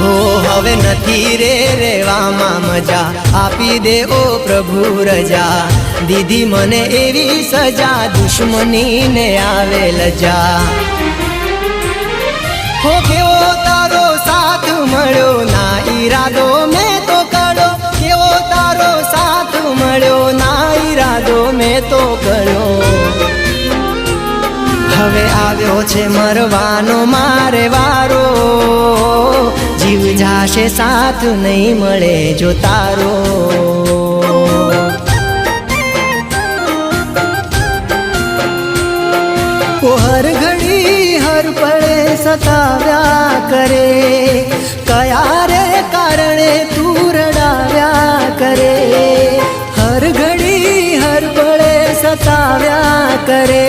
હો હવે નથી રે રેવામાં મજા, આપી દે ઓ પ્રભુ રજા, દીધી મને એવી સજા, દુશ્મનીને આવે લજા। હો કેવો તારો સાથ મળ્યો, ના ઈરાદો મેં તો કર્યો, કેવો તારો સાથ મળ્યો, ના ઈરાદો મેં તો કર્યો। હવે આવ્યો છે મરવાનો મારે વારો, જીવ જાશે સાથ નહીં મળે જો તારો। હર ઘડી હર પળે સતાવ્યા કરે, કયા રે કારણે તું રડાવ્યા કરે। હર ઘડી હર પળે સતાવ્યા કરે,